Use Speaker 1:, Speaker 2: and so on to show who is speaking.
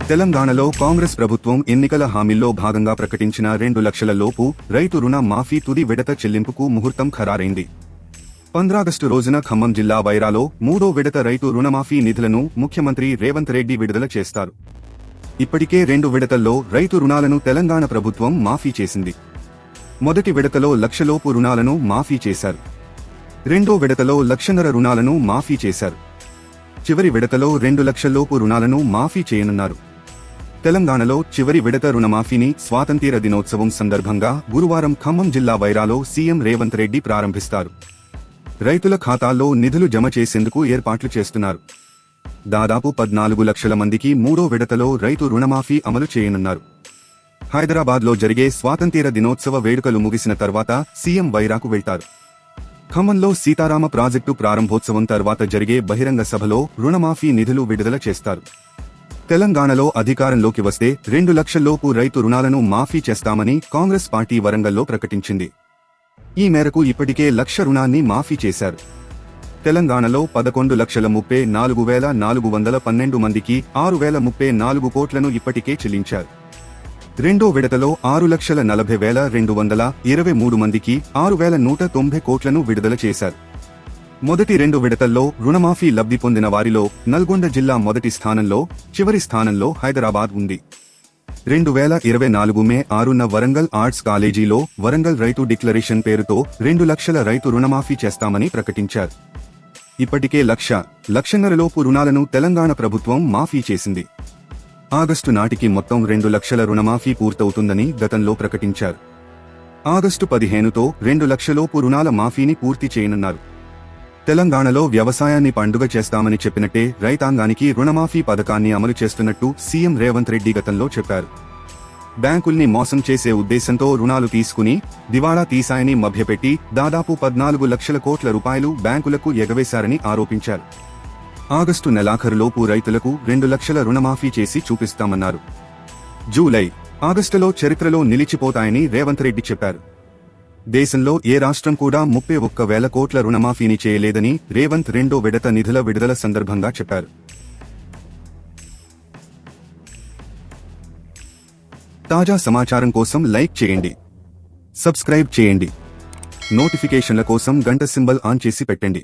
Speaker 1: తెలంగాణలో కాంగ్రెస్ ప్రభుత్వం ఎన్నికల హామీల్లో భాగంగా ప్రకటించిన 2 లక్షల లోపు రైతు రుణ మాఫీ తుది విడత చెల్లింపుకు ముహూర్తం ఖరారైంది. 15 ఆగస్టు రోజున ఖమ్మం జిల్లా వైరాలో 3వ విడత రైతు రుణమాఫీ నిధులను ముఖ్యమంత్రి రేవంత్ రెడ్డి విడుదల చేస్తారు. ఇప్పటికే 2 విడతల్లో రైతు రుణాలను తెలంగాణ ప్రభుత్వం మాఫీ చేసింది. మొదటి విడతలో 1 లక్షలోపు రుణాలను మాఫీ చేశారు. రెండో విడతలో 1.5 లక్షల రుణాలను మాఫీ చేశారు. చివరి విడతలో 2 లక్షల్లోపు రుణాలను మాఫీ చేయనున్నారు. తెలంగాణలో చివరి విడత రుణమాఫీని స్వాతంత్ర్య దినోత్సవం సందర్భంగా గురువారం ఖమ్మం జిల్లా వైరాలో సీఎం రేవంత్ రెడ్డి ప్రారంభిస్తారు. రైతుల ఖాతాల్లో నిధులు జమ చేసేందుకు ఏర్పాట్లు చేస్తున్నారు. దాదాపు 14 లక్షల మందికి 3వ విడతలో రైతు రుణమాఫీ అమలు చేయనున్నారు. హైదరాబాద్లో జరిగే స్వాతంత్ర్య దినోత్సవ వేడుకలు ముగిసిన తర్వాత సీఎం వైరాకు వెళ్తారు. ఖమ్మంలో సీతారామ ప్రాజెక్టు ప్రారంభోత్సవం తర్వాత జరిగే బహిరంగ సభలో రుణమాఫీ నిధులు విడుదల చేస్తారు. తెలంగాణలో అధికారంలోకి వస్తే 2 లక్షల్లోపు రైతు రుణాలను మాఫీ చేస్తామని కాంగ్రెస్ పార్టీ వరంగల్లో ప్రకటించింది. ఈ మేరకు ఇప్పటికే 1 లక్ష రుణాన్ని మాఫీ చేశారు. తెలంగాణలో 11,34,412 మందికి 6,034 కోట్లను ఇప్పటికే చెల్లించారు. రెండో విడతలో 6,40,223 మందికి 6,190 కోట్లను విడుదల చేశారు. మొదటి 2 విడతల్లో రుణమాఫీ లబ్ధి పొందిన వారిలో నల్గొండ జిల్లా మొదటి స్థానంలో, చివరి స్థానంలో హైదరాబాద్ ఉంది. 2024 మే 6న వరంగల్ ఆర్ట్స్ కాలేజీలో వరంగల్ రైతు డిక్లరేషన్ పేరుతో 2 లక్షల రైతు రుణమాఫీ చేస్తామని ప్రకటించారు. ఇప్పటికే 1.5 లక్షలోపు రుణాలను తెలంగాణ ప్రభుత్వం మాఫీ చేసింది. ఆగస్టు నాటికి మొత్తం 2 లక్షల రుణమాఫీ పూర్తవుతుందని గతంలో ప్రకటించారు. ఆగస్టు 15తో 2 లక్షలోపు రుణాల మాఫీని పూర్తి చేయనున్నారు. తెలంగాణలో వ్యవసాయాన్ని పండుగ చేస్తామని చెప్పినట్టే రైతాంగానికి రుణమాఫీ పథకాన్ని అమలు చేస్తున్నట్టు సీఎం రేవంత్ రెడ్డి గతంలో చెప్పారు. బ్యాంకుల్ని మోసం చేసే ఉద్దేశంతో రుణాలు తీసుకుని దివాళా తీశాయని మభ్యపెట్టి దాదాపు 14 లక్షల కోట్ల రూపాయలు బ్యాంకులకు ఎగవేశారని ఆరోపించారు. ఆగస్టు నెలాఖరులోపు రైతులకు 2 లక్షల రుణమాఫీ చేసి చూపిస్తామన్నారు. జూలై, ఆగస్టులో చరిత్రలో నిలిచిపోతాయని రేవంత్ రెడ్డి చెప్పారు. దేశంలో ఏ రాష్ట్రం కూడా 31,000 కోట్ల రుణమాఫీని చేయలేదని రేవంత్ 2వ విడత నిధుల విడుదల సందర్భంగా చెప్పారు. తాజా సమాచారం కోసం లైక్ చేయండి, సబ్స్క్రైబ్ చేయండి, నోటిఫికేషన్ల కోసం గంట సింబల్ ఆన్ చేసి పెట్టండి.